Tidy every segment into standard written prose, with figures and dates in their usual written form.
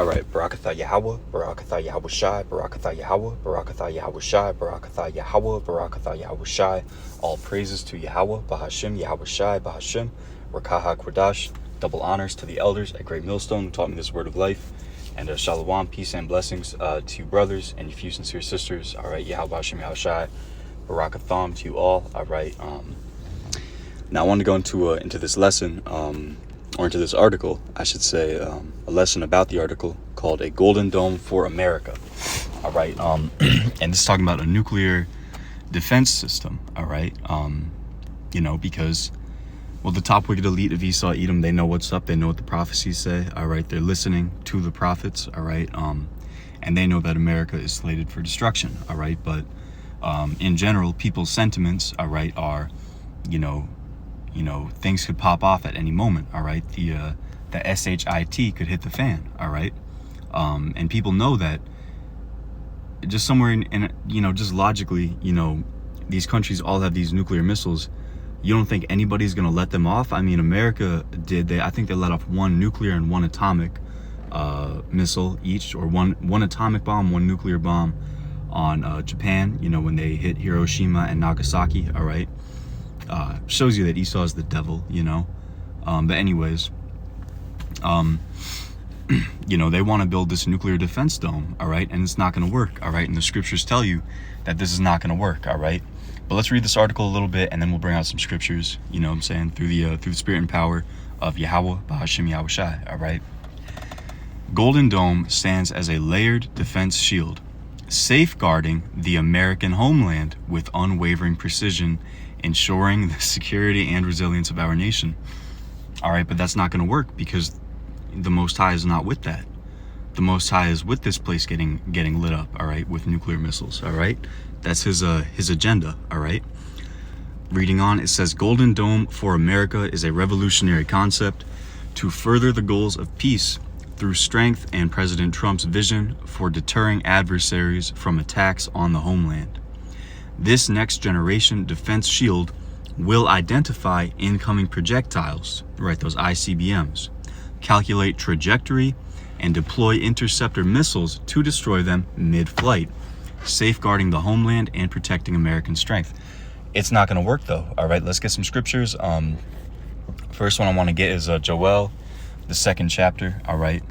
All right, Barakatha Yahweh, Barakatha Yahweh Shai, Barakatha Yahweh, Barakatha Yahweh Shai, Barakatha Yahweh, Barakatha Yahweh Shai. All praises to Yahweh, Bahashim, Yahweh Shai, Bahashim, Rakaha Kodash. Double honors to the elders at Great Millstone who taught me this word of life. And Shalom, peace and blessings to you brothers and you few sincere sisters. All right, Yahweh Bahashim, Yahweh Shai, Barakatham to you all. All right. Now I want to go into this lesson. Or into this article, I should say, a lesson about the article called A Golden Dome for America. All right. And this is talking about a nuclear defense system. All right. Because, well, the top wicked elite of Esau, Edom, they know what's up. They know what the prophecies say. All right. They're listening to the prophets. All right. And they know that America is slated for destruction. All right. But in general, people's sentiments, all right, are, things could pop off at any moment, all right? The SHIT could hit the fan, all right? And people know that just somewhere in just logically, these countries all have these nuclear missiles. You don't think anybody's going to let them off? I mean, America did. I think they let off one nuclear and one atomic missile each, or one atomic bomb, one nuclear bomb on Japan, when they hit Hiroshima and Nagasaki, all right? Shows you that Esau is the devil, but anyways, they want to build this nuclear defense dome, all right, and it's not going to work, all right, and the scriptures tell you that this is not going to work, all right. But let's read this article a little bit, and then we'll bring out some scriptures, through the spirit and power of Yahweh, Bahashim Yahweh Shai, all right. Golden Dome stands as a layered defense shield, safeguarding the American homeland with unwavering precision, ensuring the security and resilience of our nation. All right, but that's not going to work because the Most High is not with that. The Most High is with this place getting lit up, all right, with nuclear missiles, all right? That's his agenda, all right? Reading on, it says, Golden Dome for America is a revolutionary concept to further the goals of peace through strength and President Trump's vision for deterring adversaries from attacks on the homeland. This next generation defense shield will identify incoming projectiles, right, those ICBMs, calculate trajectory, and deploy interceptor missiles to destroy them mid-flight, safeguarding the homeland and protecting American strength. It's not going to work, though. All right, let's get some scriptures. First one I want to get is Joel, the 2nd chapter. All right,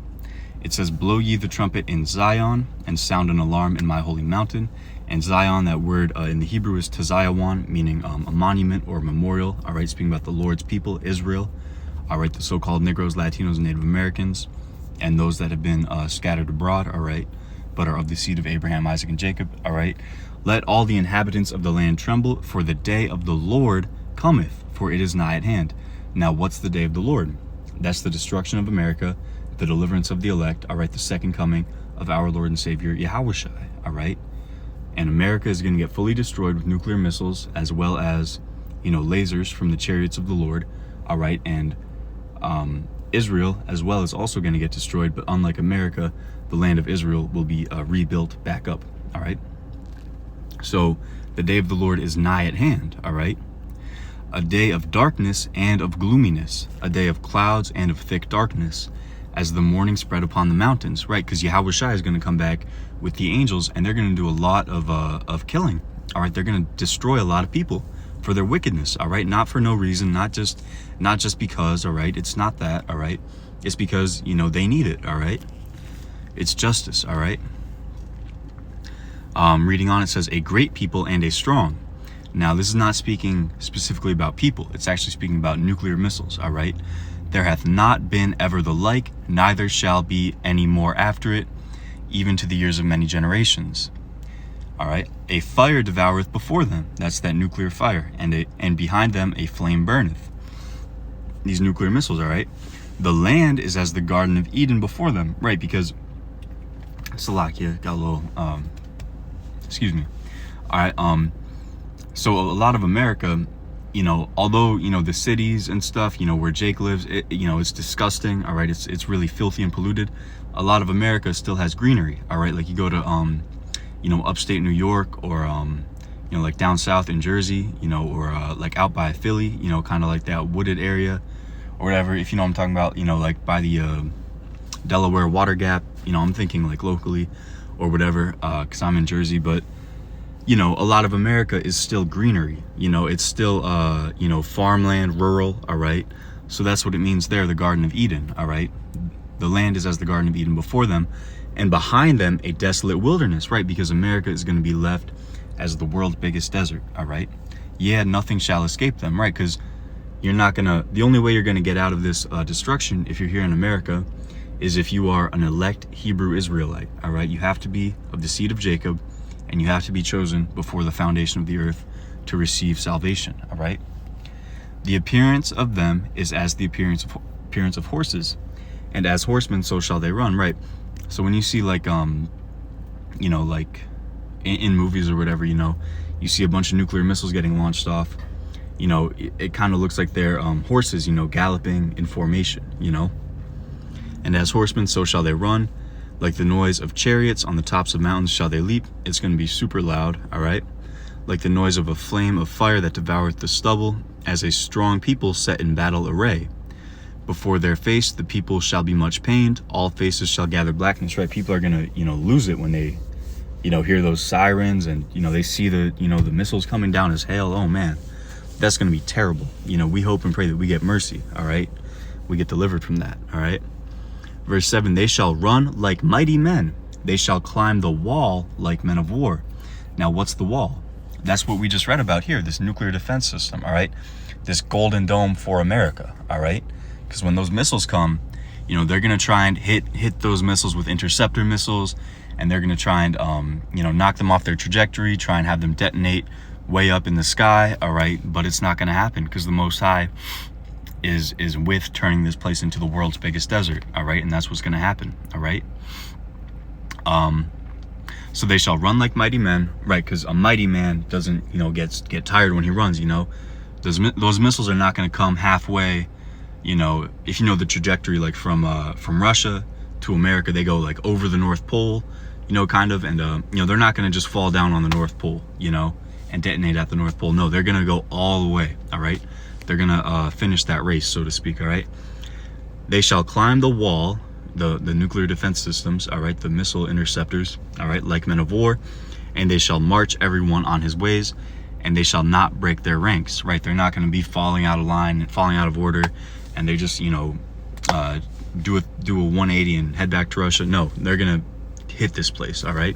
it says, blow ye the trumpet in Zion and sound an alarm in my holy mountain. And Zion, that word in the Hebrew is Tazayawan, meaning a monument or memorial. All right, speaking about the Lord's people, Israel. All right, the so-called Negroes, Latinos, and Native Americans, and those that have been scattered abroad, all right, but are of the seed of Abraham, Isaac, and Jacob, all right. Let all the inhabitants of the land tremble, for the day of the Lord cometh, for it is nigh at hand. Now, what's the day of the Lord? That's the destruction of America, the deliverance of the elect, all right, the second coming of our Lord and Savior, Yahweh Shai, all right. And America is going to get fully destroyed with nuclear missiles, as well as, lasers from the chariots of the Lord, all right? And Israel, as well, is also going to get destroyed, but unlike America, the land of Israel will be rebuilt back up, all right? So the day of the Lord is nigh at hand, all right? A day of darkness and of gloominess, a day of clouds and of thick darkness, as the morning spread upon the mountains, right? Because Yahweh Shai is going to come back with the angels, and they're going to do a lot of killing, all right? They're going to destroy a lot of people for their wickedness, all right? Not for no reason, not just because, all right? It's not that, all right? It's because, they need it, all right? It's justice, all right? Reading on, it says, a great people and a strong. Now, this is not speaking specifically about people. It's actually speaking about nuclear missiles, all right? There hath not been ever the like, neither shall be any more after it, even to the years of many generations. All right, a fire devoureth before them. That's that nuclear fire, and behind them a flame burneth. These nuclear missiles, all right. The land is as the Garden of Eden before them, right? Because Salakia got a little, excuse me. All right, so a lot of America, although, the cities and stuff, where Jake lives, it's disgusting, all right? It's really filthy and polluted. A lot of America still has greenery, all right? Like you go to, upstate New York, or, like down south in Jersey, or like out by Philly, kind of like that wooded area or whatever, if you know what I'm talking about, like by the Delaware Water Gap, I'm thinking like locally or whatever, because I'm in Jersey, but a lot of America is still greenery. It's still farmland, rural. All right, so that's what it means there, the Garden of Eden. All right, the land is as the Garden of Eden before them, and behind them a desolate wilderness, right? Because America is going to be left as the world's biggest desert. All right, yeah, nothing shall escape them, right? Because the only way you're gonna get out of this destruction, if you're here in America, is if you are an elect Hebrew Israelite. All right, you have to be of the seed of Jacob, and you have to be chosen before the foundation of the earth to receive salvation. All right, the appearance of them is as the appearance of horses, and as horsemen so shall they run. Right. So when you see like like in movies or whatever, you see a bunch of nuclear missiles getting launched off. It kind of looks like they're horses, galloping in formation, And as horsemen, so shall they run. Like the noise of chariots on the tops of mountains shall they leap. It's going to be super loud, all right? Like the noise of a flame of fire that devoureth the stubble, as a strong people set in battle array. Before their face, the people shall be much pained. All faces shall gather blackness, right? People are going to, lose it when they, hear those sirens and, they see the missiles coming down as hail. Oh, man. That's going to be terrible. We hope and pray that we get mercy, all right? We get delivered from that, all right? Verse 7, they shall run like mighty men. They shall climb the wall like men of war. Now, what's the wall? That's what we just read about here, this nuclear defense system, all right? This golden dome for America, all right? Because when those missiles come, they're going to try and hit those missiles with interceptor missiles, and they're going to try and, knock them off their trajectory, try and have them detonate way up in the sky, all right? But it's not going to happen because the Most High is with turning this place into the world's biggest desert, all right? And that's what's going to happen, all right? So they shall run like mighty men, right? Because a mighty man doesn't, get tired when he runs, Those missiles are not going to come halfway, if you know the trajectory, like from Russia to America, they go like over the North Pole, kind of, and they're not going to just fall down on the North Pole, and detonate at the North Pole. No, they're gonna go all the way, all right? They're gonna finish that race, so to speak, all right? They shall climb the wall, the nuclear defense systems, all right, the missile interceptors, all right, like men of war, and they shall march everyone on his ways, and they shall not break their ranks, right? They're not gonna be falling out of line, falling out of order, and they just, do a 180 and head back to Russia. No, they're gonna hit this place, all right?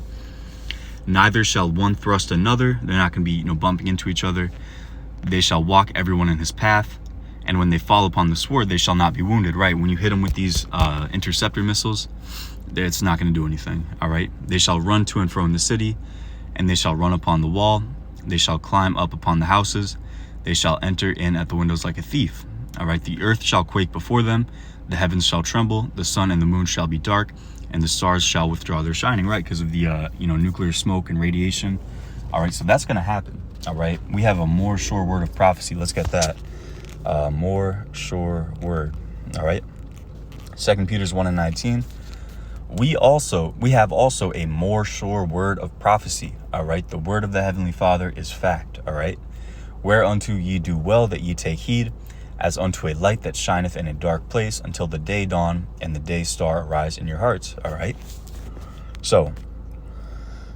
Neither shall one thrust another. They're not going to be, bumping into each other. They shall walk everyone in his path. And when they fall upon the sword, they shall not be wounded, right? When you hit them with these interceptor missiles, it's not going to do anything, all right? They shall run to and fro in the city, and they shall run upon the wall. They shall climb up upon the houses. They shall enter in at the windows like a thief, all right? The earth shall quake before them. The heavens shall tremble. The sun and the moon shall be dark, and the stars shall withdraw their shining, right? Because of the, nuclear smoke and radiation. All right, so that's going to happen, all right? We have a more sure word of prophecy. Let's get that. More sure word, all right? 2 Peter 1:19. We have also a more sure word of prophecy, all right? The word of the Heavenly Father is fact, all right? Whereunto ye do well that ye take heed, as unto a light that shineth in a dark place until the day dawn and the day star arise in your hearts, all right? So,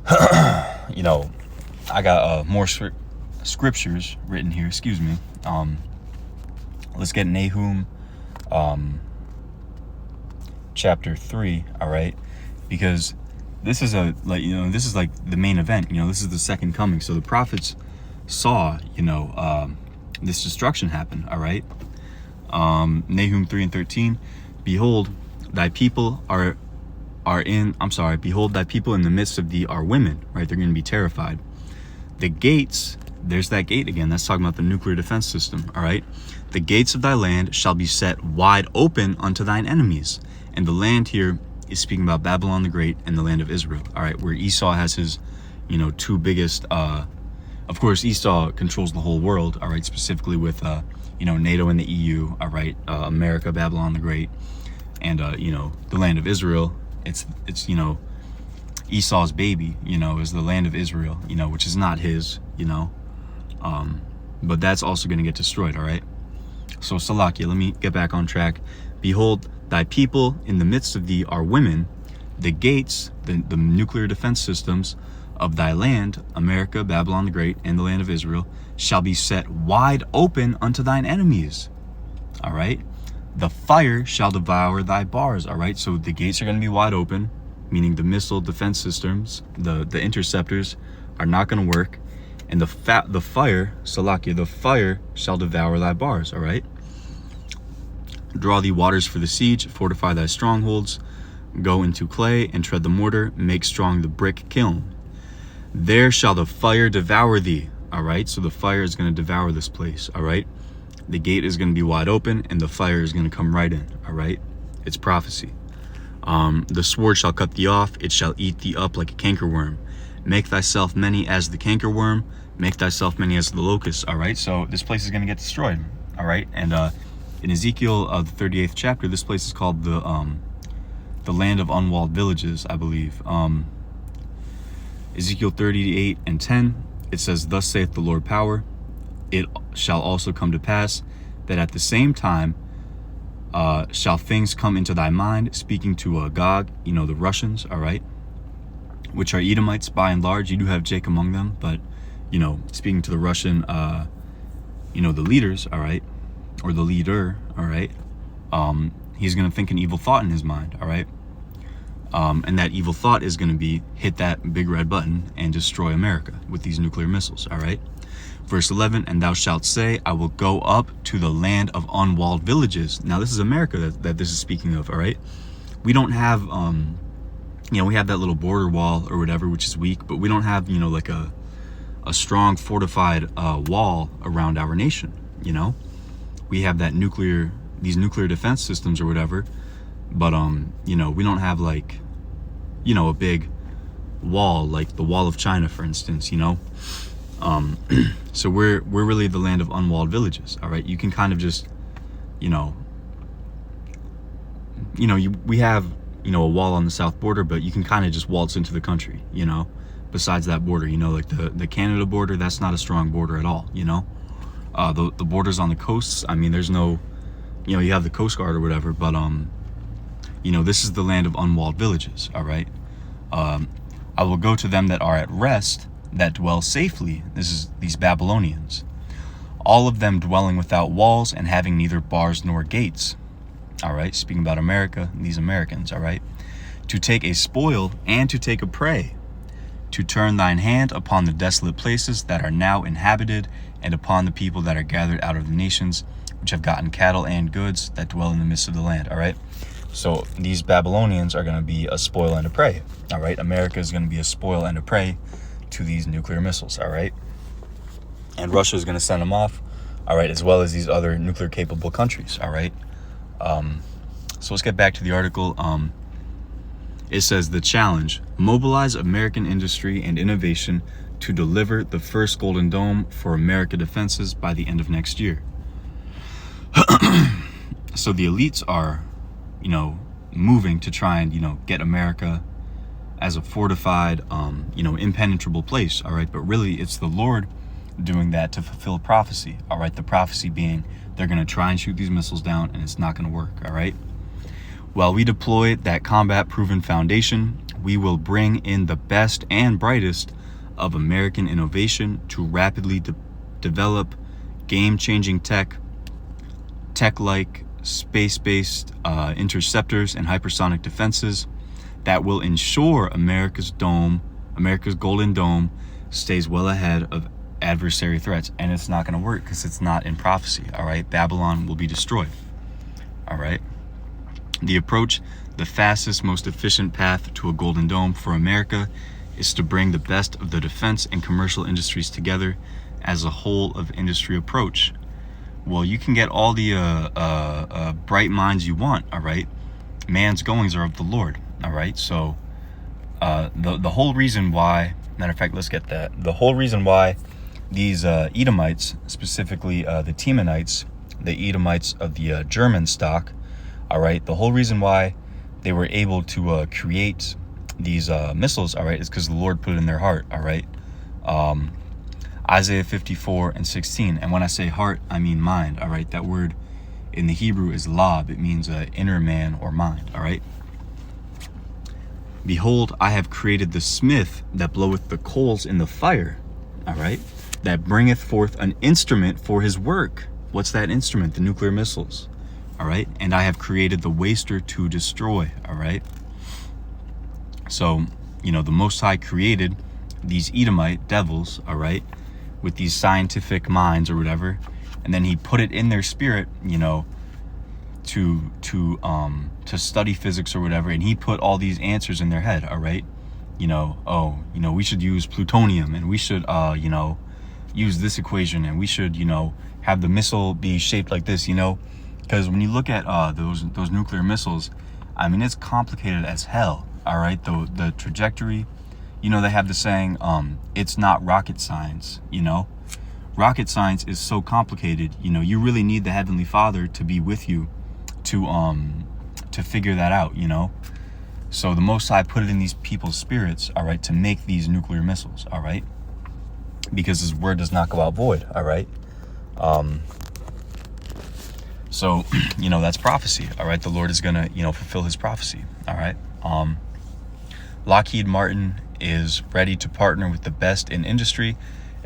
I got more scriptures written here, excuse me. Let's get Nahum chapter 3, all right? Because this is this is like the main event, this is the second coming. So the prophets saw, this destruction happen, all right? Nahum 3:13, behold, thy people behold, thy people in the midst of thee are women, right? They're going to be terrified. The gates, there's that gate again. That's talking about the nuclear defense system, all right? The gates of thy land shall be set wide open unto thine enemies. And the land here is speaking about Babylon the Great and the land of Israel, all right? Where Esau has his, two biggest, of course, Esau controls the whole world, all right? Specifically with, NATO and the EU, all right? America, Babylon the Great, and, the land of Israel. It's Esau's baby, is the land of Israel, which is not his, but that's also going to get destroyed, all right? So Salakia, let me get back on track. Behold, thy people in the midst of thee are women. The gates, the nuclear defense systems of thy land, America, Babylon the Great, and the land of Israel, shall be set wide open unto thine enemies. All right. The fire shall devour thy bars. All right. So the gates are going to be wide open, meaning the missile defense systems, the interceptors are not going to work. And the fire, Salakia, the fire shall devour thy bars. All right. Draw thee waters for the siege, fortify thy strongholds, go into clay and tread the mortar, make strong the brick kiln. There shall the fire devour thee. All right. So the fire is going to devour this place. All right. The gate is going to be wide open and the fire is going to come right in. All right. It's prophecy. The sword shall cut thee off. It shall eat thee up like a cankerworm. Make thyself many as the cankerworm. Make thyself many as the locust. All right. So this place is going to get destroyed. All right. And in Ezekiel, the 38th chapter, this place is called the land of unwalled villages, I believe. Ezekiel 38:10, it says, thus saith the Lord power, it shall also come to pass that at the same time shall things come into thy mind, speaking to Gog, the Russians, all right, which are Edomites by and large. You do have Jake among them, but, speaking to the Russian, the leaders, all right, or the leader, all right, he's going to think an evil thought in his mind, all right, and that evil thought is going to be hit that big red button and destroy America with these nuclear missiles, all right. Verse 11, and thou shalt say, I will go up to the land of unwalled villages. Now, this is America that this is speaking of, all right? We don't have, we have that little border wall or whatever, which is weak, but we don't have, like a strong fortified wall around our nation, We have that these nuclear defense systems or whatever, but, we don't have like, a big wall, like the wall of China, for instance, So we're really the land of unwalled villages, all right? You can kind of just, we have, a wall on the south border, but you can kind of just waltz into the country, besides that border, like the Canada border, that's not a strong border at all, the borders on the coasts, I mean, there's no, you have the Coast Guard or whatever, but, this is the land of unwalled villages, all right? I will go to them that are at rest, that dwell safely. This is these Babylonians, all of them dwelling without walls and having neither bars nor gates. All right, speaking about America, these Americans, all right, to take a spoil and to take a prey, to turn thine hand upon the desolate places that are now inhabited, and upon the people that are gathered out of the nations, which have gotten cattle and goods, that dwell in the midst of the land. All right, so these Babylonians are going to be a spoil and a prey. All right, America is going to be a spoil and a prey to these nuclear missiles, all right? And Russia is going to send them off, all right, as well as these other nuclear capable countries, all right? So let's get back to the article. It says, the challenge, mobilize American industry and innovation to deliver the first Golden Dome for America defenses by the end of next year. So the elites are, moving to try and, get America as a fortified, impenetrable place, all right? But really, it's the Lord doing that to fulfill prophecy, all right? The prophecy being they're going to try and shoot these missiles down, and it's not going to work, all right? While we deploy that combat-proven foundation, we will bring in the best and brightest of American innovation to rapidly develop game-changing tech-like space-based interceptors and hypersonic defenses that will ensure America's Golden Dome, stays well ahead of adversary threats. And it's not going to work because it's not in prophecy, all right? Babylon will be destroyed, all right? The approach, the fastest, most efficient path to a Golden Dome for America is to bring the best of the defense and commercial industries together as a whole of industry approach. Well, you can get all the bright minds you want, all right? Man's goings are of the Lord. All right, so the whole reason why, matter of fact, let's get that. The whole reason why these Edomites, specifically the Temanites, the Edomites of the German stock, all right, the whole reason why they were able to create these missiles, all right, is because the Lord put it in their heart, all right. Isaiah 54:16, and when I say heart, I mean mind, all right. That word in the Hebrew is lab. It means inner man or mind, all right. Behold, I have created the smith that bloweth the coals in the fire, all right, that bringeth forth an instrument for his work. What's that instrument? The nuclear missiles, all right? And I have created the waster to destroy, all right? So, the Most High created these Edomite devils, all right, with these scientific minds or whatever, and then he put it in their spirit, to study physics or whatever, and he put all these answers in their head, all right? We should use plutonium, and we should use this equation, and we should have the missile be shaped like this, because when you look at those nuclear missiles, I mean, it's complicated as hell, all right? The trajectory, they have the saying, it's not rocket science, rocket science is so complicated, you really need the Heavenly Father to be with you to figure that out, So the Most High put it in these people's spirits, all right, to make these nuclear missiles, all right, because his word does not go out void, all right. So that's prophecy, all right. The Lord is gonna fulfill his prophecy, all right. Lockheed Martin is ready to partner with the best in industry,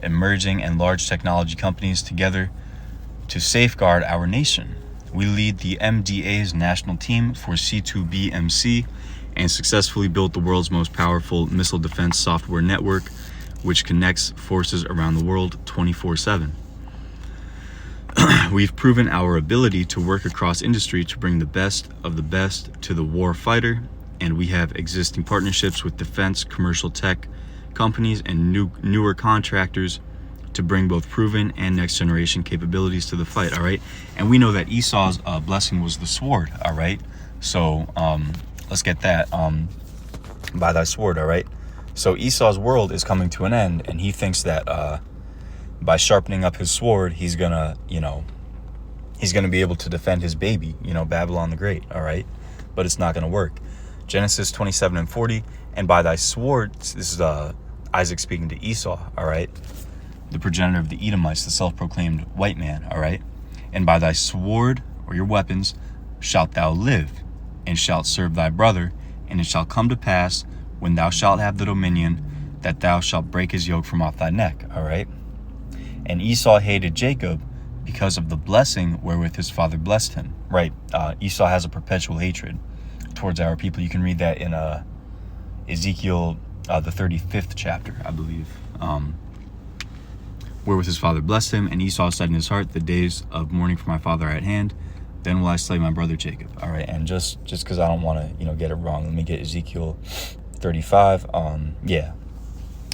emerging and large technology companies together to safeguard our nation. We lead the MDA's national team for C2BMC and successfully built the world's most powerful missile defense software network, which connects forces around the world 24/7. We've proven our ability to work across industry to bring the best of the best to the war fighter, and we have existing partnerships with defense, commercial tech companies, and newer contractors to bring both proven and next generation capabilities to the fight, all right? And we know that Esau's blessing was the sword, all right? So let's get that, by thy sword, all right? So Esau's world is coming to an end, and he thinks that by sharpening up his sword, he's gonna be able to defend his baby, Babylon the Great, all right? But it's not gonna work. Genesis 27:40, and by thy sword, this is Isaac speaking to Esau, all right? The progenitor of the Edomites, the self-proclaimed white man, all right? And by thy sword, or your weapons, shalt thou live, and shalt serve thy brother, and it shall come to pass, when thou shalt have the dominion, that thou shalt break his yoke from off thy neck, all right? And Esau hated Jacob because of the blessing wherewith his father blessed him, right? Esau has a perpetual hatred towards our people. You can read that in Ezekiel, the 35th chapter, I believe. Wherewith his father blessed him, and Esau said in his heart, the days of mourning for my father are at hand, then will I slay my brother Jacob. All right, and just because I don't want to get it wrong, let me get Ezekiel 35.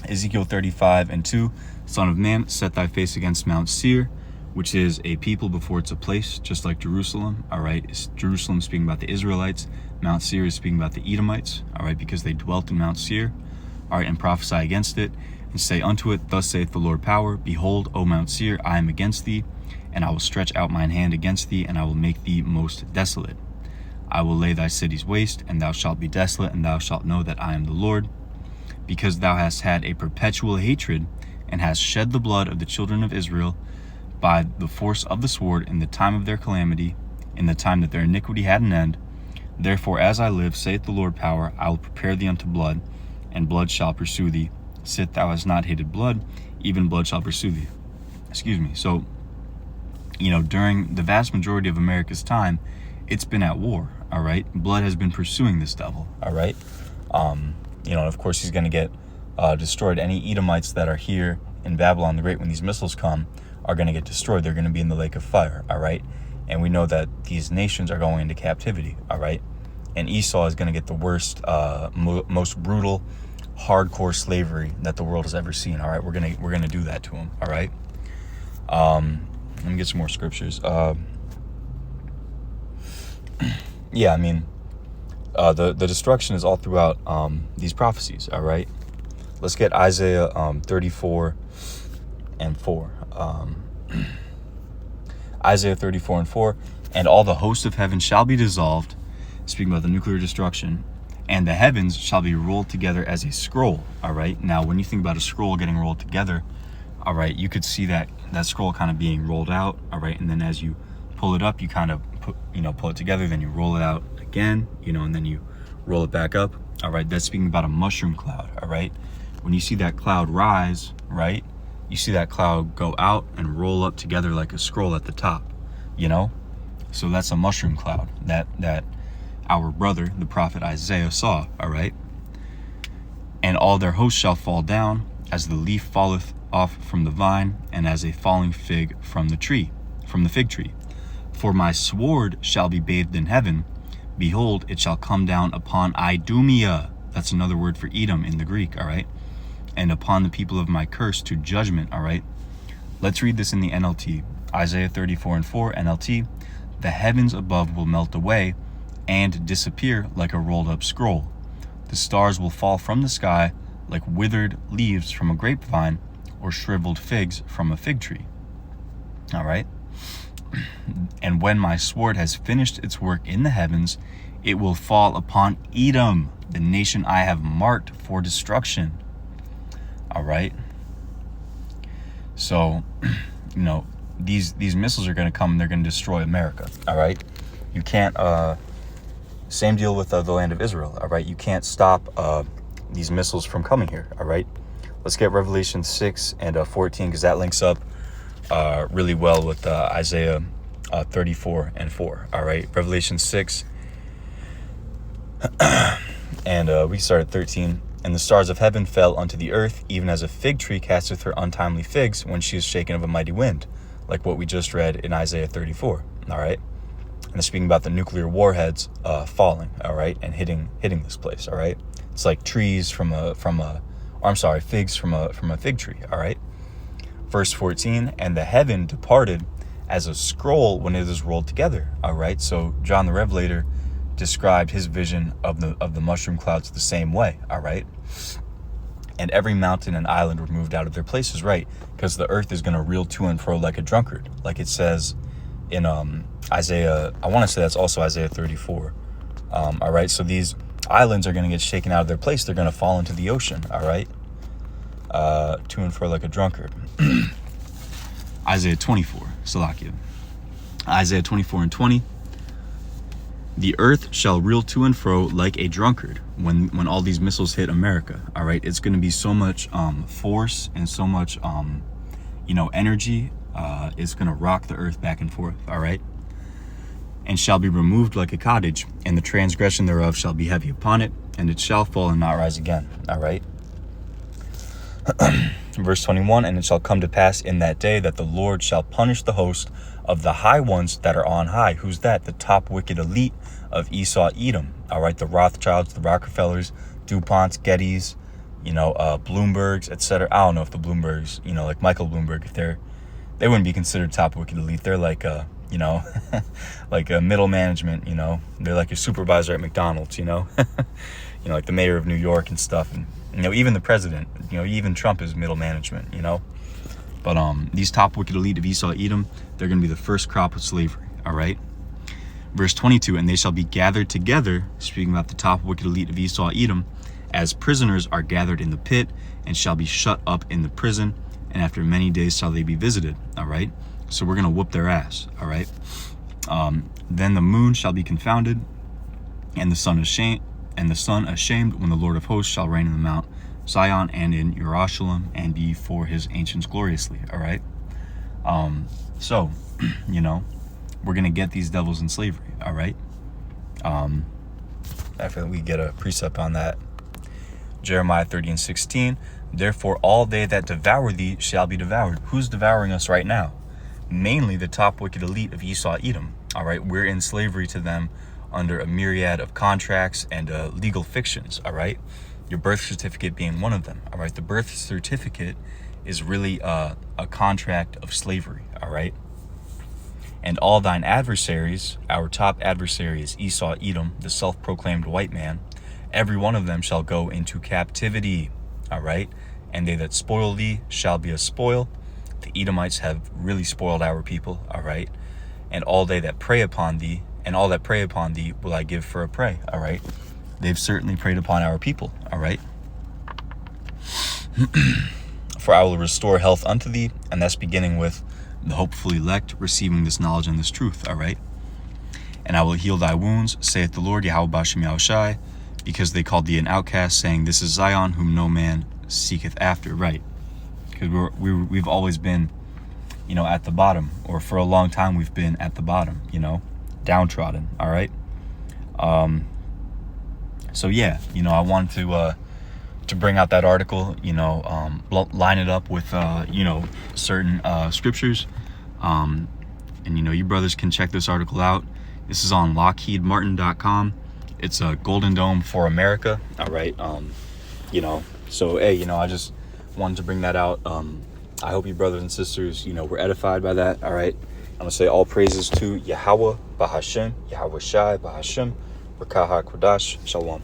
Ezekiel 35:2, Son of man, set thy face against Mount Seir, which is a people before it's a place, just like Jerusalem, all right? It's Jerusalem speaking about the Israelites. Mount Seir is speaking about the Edomites, all right, because they dwelt in Mount Seir, all right, and prophesy against it, and say unto it, thus saith the Lord power, behold, O Mount Seir, I am against thee, and I will stretch out mine hand against thee, and I will make thee most desolate. I will lay thy cities waste, and thou shalt be desolate, and thou shalt know that I am the Lord, because thou hast had a perpetual hatred, and hast shed the blood of the children of Israel by the force of the sword in the time of their calamity, in the time that their iniquity had an end. Therefore, as I live, saith the Lord power, I will prepare thee unto blood, and blood shall pursue thee. Sith thou hast not hated blood, even blood shall pursue thee. So, during the vast majority of America's time, it's been at war, all right? Blood has been pursuing this devil, all right? And of course, he's going to get destroyed. Any Edomites that are here in Babylon the Great, when these missiles come, are going to get destroyed. They're going to be in the lake of fire, all right? And we know that these nations are going into captivity, all right? And Esau is going to get the worst, most brutal, hardcore slavery that the world has ever seen, all right? We're gonna do that to him, all right? Let me get some more scriptures. The destruction is all throughout these prophecies, all right? Let's get Isaiah 34:4. Isaiah 34:4, and all the host of heaven shall be dissolved, speaking about the nuclear destruction, and the heavens shall be rolled together as a scroll, all right? Now, when you think about a scroll getting rolled together, all right, you could see that scroll kind of being rolled out, all right? And then as you pull it up, you kind of pull it together, then you roll it out again, and then you roll it back up. all right? That's speaking about a mushroom cloud, all right? When you see that cloud rise, right? You see that cloud go out and roll up together like a scroll at the top, you know? So that's a mushroom cloud that our brother, the prophet Isaiah, saw, all right? And all their hosts shall fall down, as the leaf falleth off from the vine, and as a falling fig from the fig tree. For my sword shall be bathed in heaven. Behold, it shall come down upon Idumea. That's another word for Edom in the Greek, all right? And upon the people of my curse to judgment, all right? Let's read this in the NLT. Isaiah 34:4 NLT. The heavens above will melt away and disappear like a rolled up scroll. The stars will fall from the sky like withered leaves from a grapevine, or shriveled figs from a fig tree. All right? And when my sword has finished its work in the heavens, it will fall upon Edom, the nation I have marked for destruction. All right? So, you know, these missiles are going to come and they're going to destroy America. All right? You can't, same deal with the land of Israel. All right? You can't stop these missiles from coming here. All right? Let's get Revelation 6 and 14, because that links up really well with Isaiah 34:4. All right, Revelation 6, and we start at 13. And the stars of heaven fell unto the earth, even as a fig tree casteth her untimely figs when she is shaken of a mighty wind, like what we just read in Isaiah 34. All right, and it's speaking about the nuclear warheads falling. All right, and hitting this place. All right, it's like trees figs from a fig tree. All right. Verse 14, and the heaven departed as a scroll when it is rolled together. All right. So John the Revelator described his vision of the mushroom clouds the same way. All right. And every mountain and island were moved out of their places, right? Because the earth is going to reel to and fro like a drunkard, like it says in Isaiah. I want to say that's also Isaiah 34. All right. So these islands are going to get shaken out of their place. They're going to fall into the ocean. All right. To and fro like a drunkard. Isaiah 24, Salakia. Isaiah 24:20. The earth shall reel to and fro like a drunkard when all these missiles hit America. All right. It's going to be so much force and so much energy. It's going to rock the earth back and forth. All right. And shall be removed like a cottage, and the transgression thereof shall be heavy upon it, and it shall fall and not rise again. All right. Verse 21, and it shall come to pass in that day that the Lord shall punish the host of the high ones that are on high. Who's that? The top wicked elite of Esau, Edom. All right, the Rothschilds, the Rockefellers, DuPonts, Gettys, Bloombergs, etc. I don't know if the Bloombergs, like Michael Bloomberg, if they wouldn't be considered top wicked elite. They're like, like a middle management. They're like your supervisor at McDonald's. Like the mayor of New York and stuff, and even the president. Even Trump is middle management. But these top wicked elite of Esau, Edom, they're going to be the first crop of slavery. All right. Verse 22, and they shall be gathered together, speaking about the top wicked elite of Esau, Edom, as prisoners are gathered in the pit, and shall be shut up in the prison, and after many days shall they be visited. All right. So we're going to whoop their ass. All right. Then the moon shall be confounded, and the sun ashamed, when the Lord of hosts shall reign in the Mount Zion and in Jerusalem, and be for his ancients gloriously. All right. So, we're going to get these devils in slavery. All right. I feel we get a precept on that. Jeremiah 30:16. Therefore, all they that devour thee shall be devoured. Who's devouring us right now? Mainly the top wicked elite of Esau, Edom. All right. We're in slavery to them under a myriad of contracts and legal fictions. All right. Your birth certificate being one of them. All right. The birth certificate is really a contract of slavery. All right. And all thine adversaries, our top adversary is Esau, Edom, the self-proclaimed white man. Every one of them shall go into captivity. All right. And they that spoil thee shall be a spoil. The Edomites have really spoiled our people. All right. And all they that prey upon thee, will I give for a prey. All right. They've certainly preyed upon our people. All right. For I will restore health unto thee, and that's beginning with the hopeful elect receiving this knowledge and this truth. All right. And I will heal thy wounds, saith the Lord, Yahweh Bashem Yahushai. because they called thee an outcast, saying, this is Zion whom no man seeketh after. Right, because we've always been, you know, at the bottom, or for a long time we've been at the bottom, you know, downtrodden. All right. So yeah, you know, I wanted to bring out that article, you know, line it up with you know, certain scriptures, and you know, you brothers can check this article out. This is on LockheedMartin.com. It's a Golden Dome for America. All right. You know, so hey, you know, I just wanted to bring that out. I hope you brothers and sisters, you know, were edified by that. All right. I'm gonna say all praises to Yahweh Bahashem, Yahweh Shai Bahashem, Rakaha Kodash. Shalom.